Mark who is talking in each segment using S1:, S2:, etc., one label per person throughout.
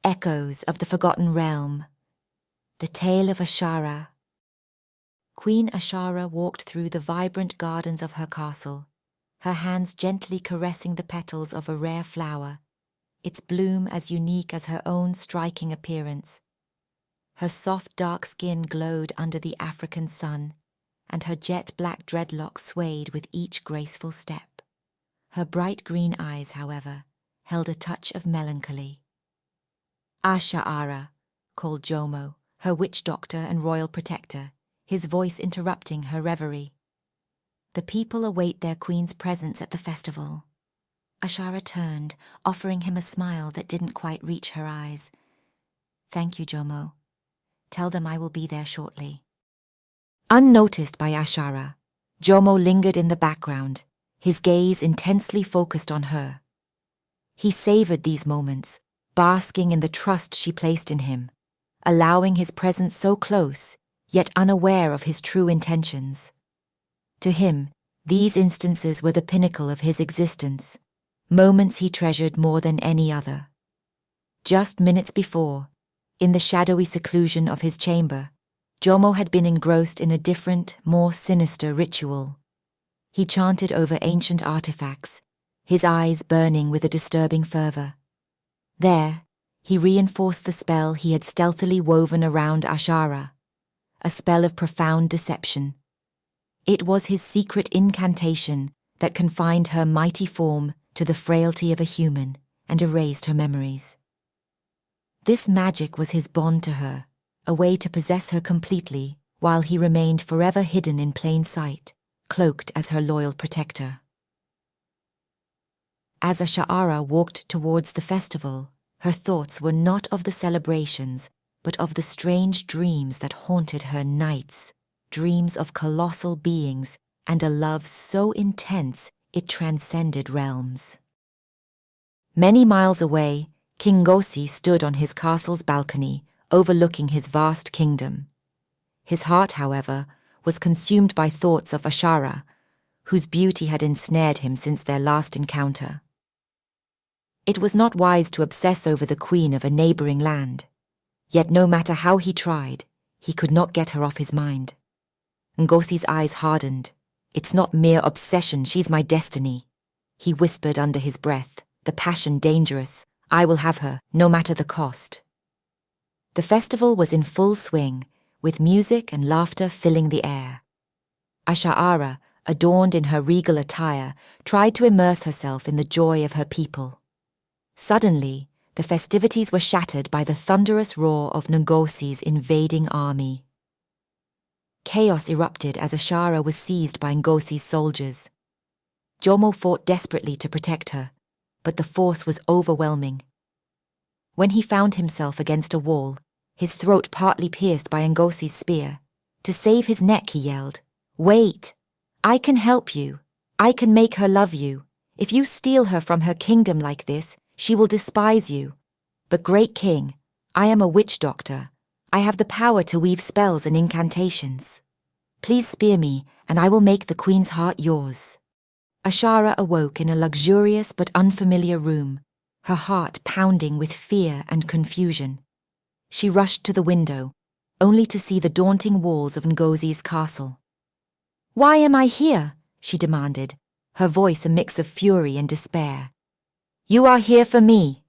S1: echoes of the forgotten realm. The tale of Ashaara. Queen Ashaara walked through the vibrant gardens of her castle, her hands gently caressing the petals of a rare flower, its bloom as unique as her own striking appearance. Her soft dark skin glowed under the African sun, and her jet-black dreadlocks swayed with each graceful step. Her bright green eyes, however, held a touch of melancholy. Ashaara, called Jomo, her witch doctor and royal protector, his voice interrupting her reverie. The people await their queen's presence at the festival. Ashaara turned, offering him a smile that didn't quite reach her eyes. Thank you, Jomo. Tell them I will be there shortly. Unnoticed by Ashaara, Jomo lingered in the background, his gaze intensely focused on her. He savored these moments, basking in the trust she placed in him, allowing his presence so close, yet unaware of his true intentions. To him, these instances were the pinnacle of his existence, moments he treasured more than any other. Just minutes before, in the shadowy seclusion of his chamber, Jomo had been engrossed in a different, more sinister ritual. He chanted over ancient artifacts, his eyes burning with a disturbing fervor. There, he reinforced the spell he had stealthily woven around Ashaara, a spell of profound deception. It was his secret incantation that confined her mighty form to the frailty of a human and erased her memories. This magic was his bond to her, a way to possess her completely while he remained forever hidden in plain sight, cloaked as her loyal protector. As Ashaara walked towards the festival, her thoughts were not of the celebrations, but of the strange dreams that haunted her nights, dreams of colossal beings and a love so intense it transcended realms. Many miles away, King Ngozi stood on his castle's balcony, overlooking his vast kingdom. His heart, however, was consumed by thoughts of Ashaara, whose beauty had ensnared him since their last encounter. It was not wise to obsess over the queen of a neighboring land, yet no matter how he tried, he could not get her off his mind. Ngozi's eyes hardened. It's not mere obsession, she's my destiny. He whispered under his breath, the passion dangerous. I will have her, no matter the cost. The festival was in full swing, with music and laughter filling the air. Ashaara, adorned in her regal attire, tried to immerse herself in the joy of her people. Suddenly, the festivities were shattered by the thunderous roar of Ngozi's invading army. Chaos erupted as Ashaara was seized by Ngozi's soldiers. Jomo fought desperately to protect her, but the force was overwhelming. When he found himself against a wall, his throat partly pierced by Ngozi's spear, to save his neck he yelled, "Wait! I can help you. I can make her love you. If you steal her from her kingdom like this, she will despise you. But great king, I am a witch doctor. I have the power to weave spells and incantations. Please spear me, and I will make the queen's heart yours." Ashaara awoke in a luxurious but unfamiliar room, her heart pounding with fear and confusion. She rushed to the window, only to see the daunting walls of Ngozi's castle. "Why am I here?" she demanded, her voice a mix of fury and despair. "You are here for me."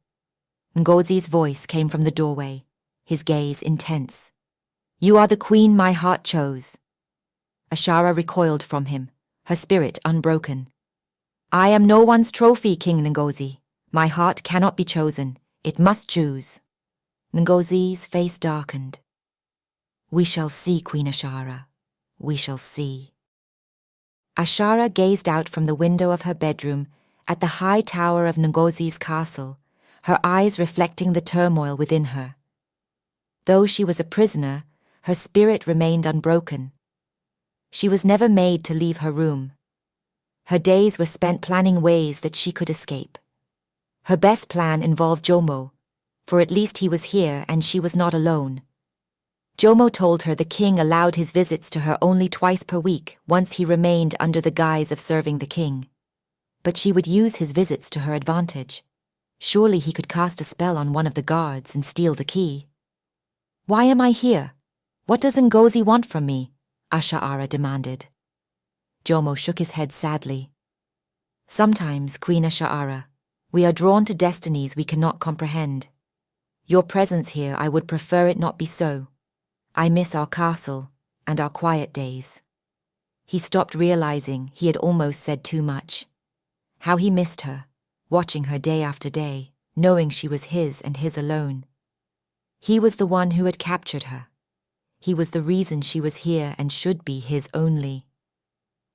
S1: Ngozi's voice came from the doorway, his gaze intense. "You are the queen my heart chose." Ashaara recoiled from him, her spirit unbroken. "I am no one's trophy, King Ngozi. My heart cannot be chosen. It must choose." Ngozi's face darkened. "We shall see, Queen Ashaara. We shall see." Ashaara gazed out from the window of her bedroom at the high tower of Ngozi's castle, her eyes reflecting the turmoil within her. Though she was a prisoner, her spirit remained unbroken. She was never made to leave her room. Her days were spent planning ways that she could escape. Her best plan involved Jomo, for at least he was here and she was not alone. Jomo told her the king allowed his visits to her only twice per week once he remained under the guise of serving the king. But she would use his visits to her advantage. Surely he could cast a spell on one of the guards and steal the key. "Why am I here? What does Ngozi want from me?" Ashaara demanded. Jomo shook his head sadly. "Sometimes, Queen Ashaara, we are drawn to destinies we cannot comprehend. Your presence here, I would prefer it not be so. I miss our castle and our quiet days." He stopped, realizing he had almost said too much. How he missed her, watching her day after day, knowing she was his and his alone. He was the one who had captured her. He was the reason she was here and should be his only.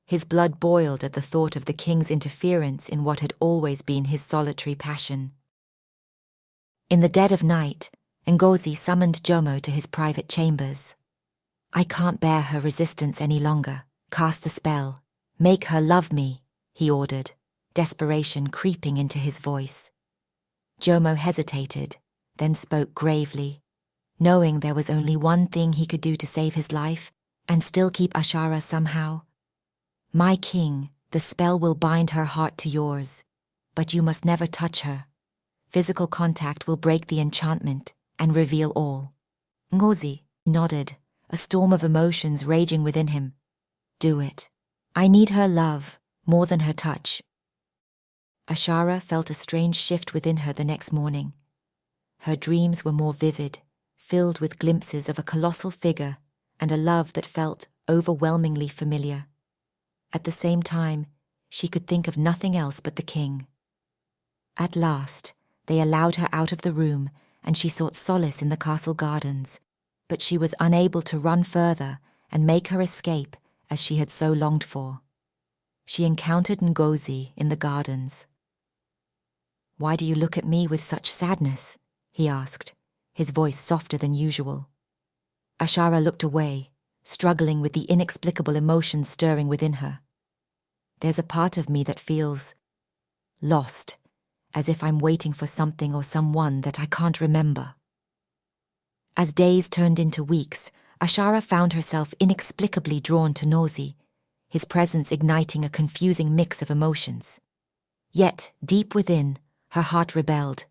S1: His blood boiled at the thought of the king's interference in what had always been his solitary passion. In the dead of night, Ngozi summoned Jomo to his private chambers. "I can't bear her resistance any longer. Cast the spell. Make her love me," he ordered, desperation creeping into his voice. Jomo hesitated, then spoke gravely, knowing there was only one thing he could do to save his life and still keep Ashaara somehow. "My king, the spell will bind her heart to yours, but you must never touch her. Physical contact will break the enchantment and reveal all." Ngozi nodded, a storm of emotions raging within him. "Do it. I need her love more than her touch." Ashaara felt a strange shift within her the next morning. Her dreams were more vivid, filled with glimpses of a colossal figure and a love that felt overwhelmingly familiar. At the same time, she could think of nothing else but the king. At last, they allowed her out of the room and she sought solace in the castle gardens, but she was unable to run further and make her escape as she had so longed for. She encountered Ngozi in the gardens. "Why do you look at me with such sadness?" he asked, his voice softer than usual. Ashaara looked away, struggling with the inexplicable emotions stirring within her. "There's a part of me that feels lost, as if I'm waiting for something or someone that I can't remember." As days turned into weeks, Ashaara found herself inexplicably drawn to Ngozi, his presence igniting a confusing mix of emotions. Yet, deep within, her heart rebelled,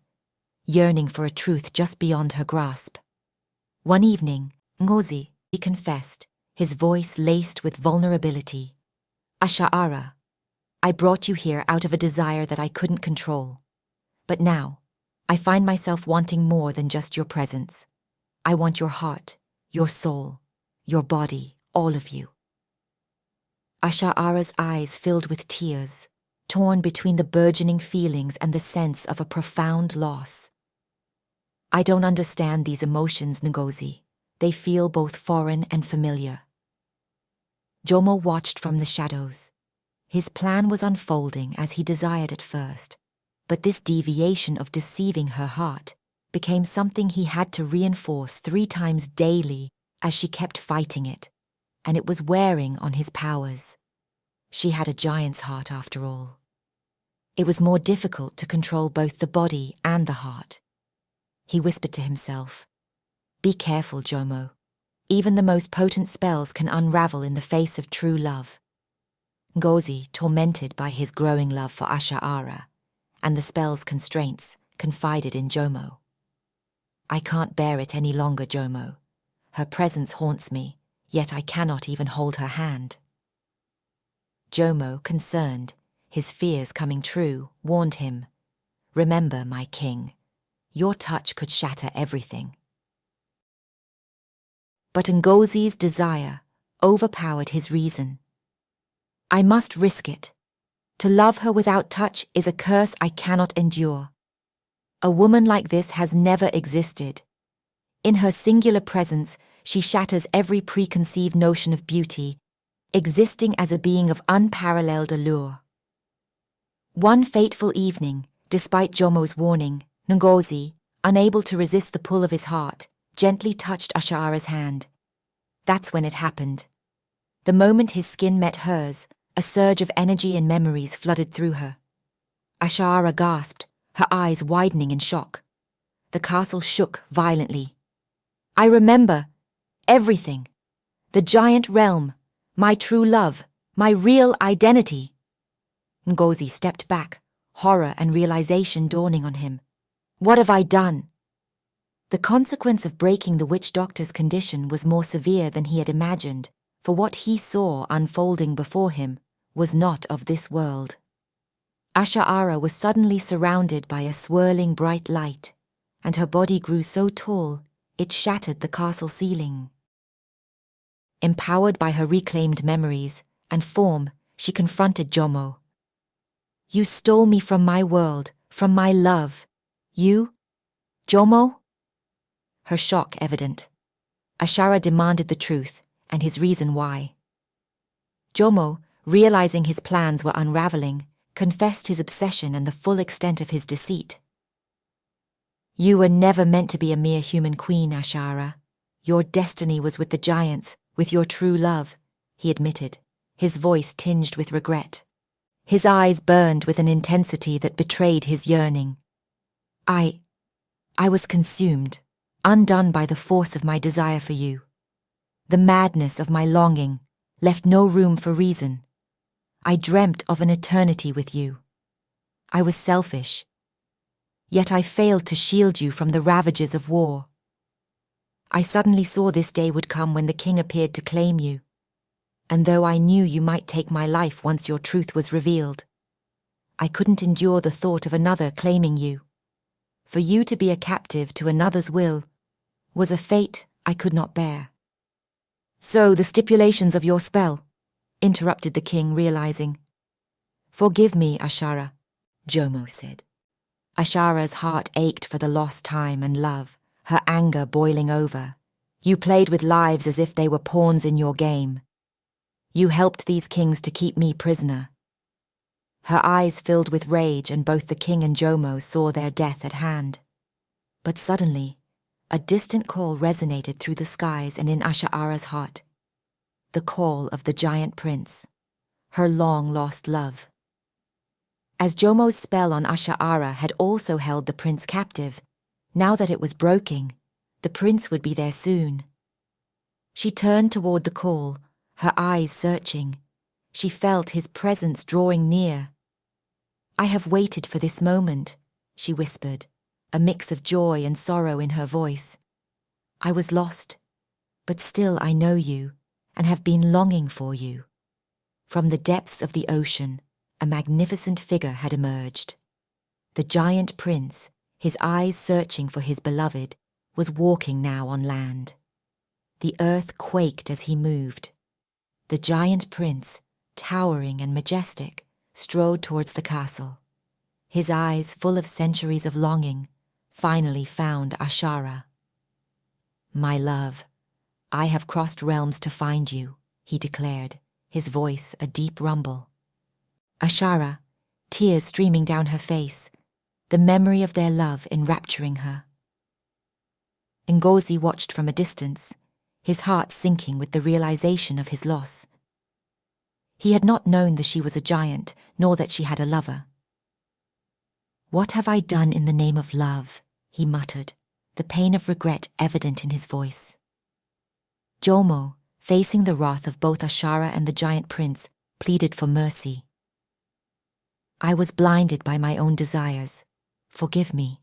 S1: yearning for a truth just beyond her grasp. One evening, Ngozi, he confessed, his voice laced with vulnerability. "Ashaara, I brought you here out of a desire that I couldn't control. But now, I find myself wanting more than just your presence. I want your heart, your soul, your body, all of you." Ashaara's eyes filled with tears, torn between the burgeoning feelings and the sense of a profound loss. "I don't understand these emotions, Ngozi. They feel both foreign and familiar." Jomo watched from the shadows. His plan was unfolding as he desired at first, but this deviation of deceiving her heart became something he had to reinforce 3 times daily as she kept fighting it, and it was wearing on his powers. She had a giant's heart after all. It was more difficult to control both the body and the heart. He whispered to himself, "Be careful, Jomo. Even the most potent spells can unravel in the face of true love." Ngozi, tormented by his growing love for Ashaara and the spell's constraints, confided in Jomo. "I can't bear it any longer, Jomo. Her presence haunts me, yet I cannot even hold her hand." Jomo, concerned, his fears coming true, warned him, "Remember, my king, your touch could shatter everything." But Ngozi's desire overpowered his reason. "I must risk it. To love her without touch is a curse I cannot endure. A woman like this has never existed. In her singular presence, she shatters every preconceived notion of beauty, existing as a being of unparalleled allure." One fateful evening, despite Jomo's warning, Ngozi, unable to resist the pull of his heart, gently touched Ashaara's hand. That's when it happened. The moment his skin met hers, a surge of energy and memories flooded through her. Ashaara gasped, her eyes widening in shock. The castle shook violently. "I remember everything. The giant realm, my true love, my real identity." Ngozi stepped back, horror and realization dawning on him. What have I done? The consequence of breaking the witch doctor's condition was more severe than he had imagined, for what he saw unfolding before him was not of this world. Ashaara was suddenly surrounded by a swirling bright light, and her body grew so tall it shattered the castle ceiling. Empowered by her reclaimed memories and form, she confronted Jomo. You stole me from my world, from my love. You? Jomo? Her shock evident. Ashaara demanded the truth and his reason why. Jomo, realizing his plans were unraveling, confessed his obsession and the full extent of his deceit. You were never meant to be a mere human queen, Ashaara. Your destiny was with the giants, with your true love, he admitted, his voice tinged with regret. His eyes burned with an intensity that betrayed his yearning. I was consumed, undone by the force of my desire for you. The madness of my longing left no room for reason. I dreamt of an eternity with you. I was selfish. Yet I failed to shield you from the ravages of war. I suddenly saw this day would come when the king appeared to claim you, and though I knew you might take my life once your truth was revealed, I couldn't endure the thought of another claiming you. For you to be a captive to another's will was a fate I could not bear. So the stipulations of your spell, interrupted the king, realizing. Forgive me, Ashaara, Jomo said. Ashaara's heart ached for the lost time and love, her anger boiling over. You played with lives as if they were pawns in your game. You helped these kings to keep me prisoner. Her eyes filled with rage, and both the king and Jomo saw their death at hand. But suddenly, a distant call resonated through the skies and in Ashaara's heart. The call of the giant prince, her long-lost love. As Jomo's spell on Ashaara had also held the prince captive, now that it was broken, the prince would be there soon. She turned toward the call, her eyes searching. She felt his presence drawing near. I have waited for this moment, she whispered, a mix of joy and sorrow in her voice. I was lost, but still I know you, and have been longing for you. From the depths of the ocean, a magnificent figure had emerged. The giant prince, his eyes searching for his beloved, was walking now on land. The earth quaked as he moved. The giant prince, towering and majestic, strode towards the castle. His eyes, full of centuries of longing, finally found Ashaara. My love, I have crossed realms to find you, he declared, his voice a deep rumble. Ashaara, tears streaming down her face, the memory of their love enrapturing her. Ngozi watched from a distance, his heart sinking with the realization of his loss. He had not known that she was a giant, nor that she had a lover. What have I done in the name of love? He muttered, the pain of regret evident in his voice. Jomo, facing the wrath of both Ashaara and the giant prince, pleaded for mercy. I was blinded by my own desires. Forgive me.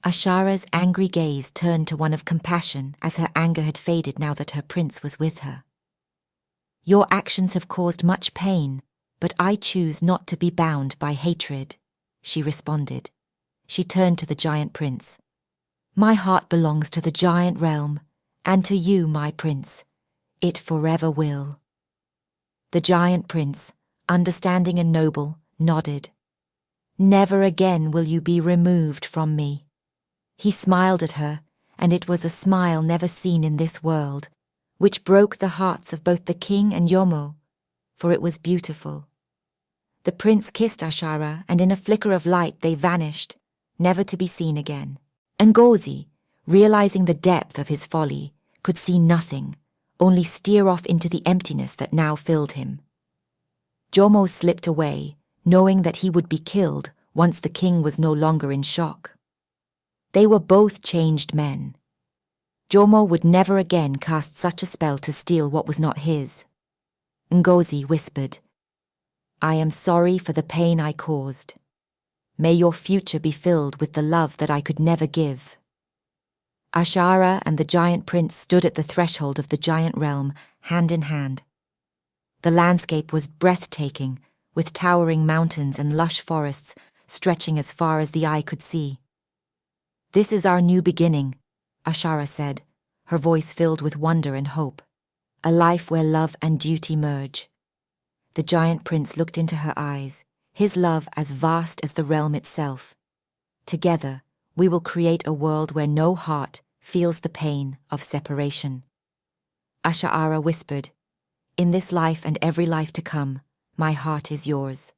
S1: Ashaara's angry gaze turned to one of compassion as her anger had faded now that her prince was with her. Your actions have caused much pain, but I choose not to be bound by hatred, she responded. She turned to the giant prince. My heart belongs to the giant realm, and to you, my prince. It forever will. The giant prince, understanding and noble, nodded. Never again will you be removed from me. He smiled at her, and it was a smile never seen in this world, which broke the hearts of both the king and Jomo, for it was beautiful. The prince kissed Ashaara, and in a flicker of light they vanished, never to be seen again. Ngozi, realizing the depth of his folly, could see nothing, only steer off into the emptiness that now filled him. Jomo slipped away, knowing that he would be killed once the king was no longer in shock. They were both changed men. Jomo would never again cast such a spell to steal what was not his. Ngozi whispered, I am sorry for the pain I caused. May your future be filled with the love that I could never give." Ashaara and the giant prince stood at the threshold of the giant realm, hand in hand. The landscape was breathtaking, with towering mountains and lush forests stretching as far as the eye could see. "This is our new beginning," Ashaara said, her voice filled with wonder and hope. "A life where love and duty merge." The giant prince looked into her eyes, his love as vast as the realm itself. "Together, we will create a world where no heart feels the pain of separation." Ashaara whispered, "In this life and every life to come, my heart is yours."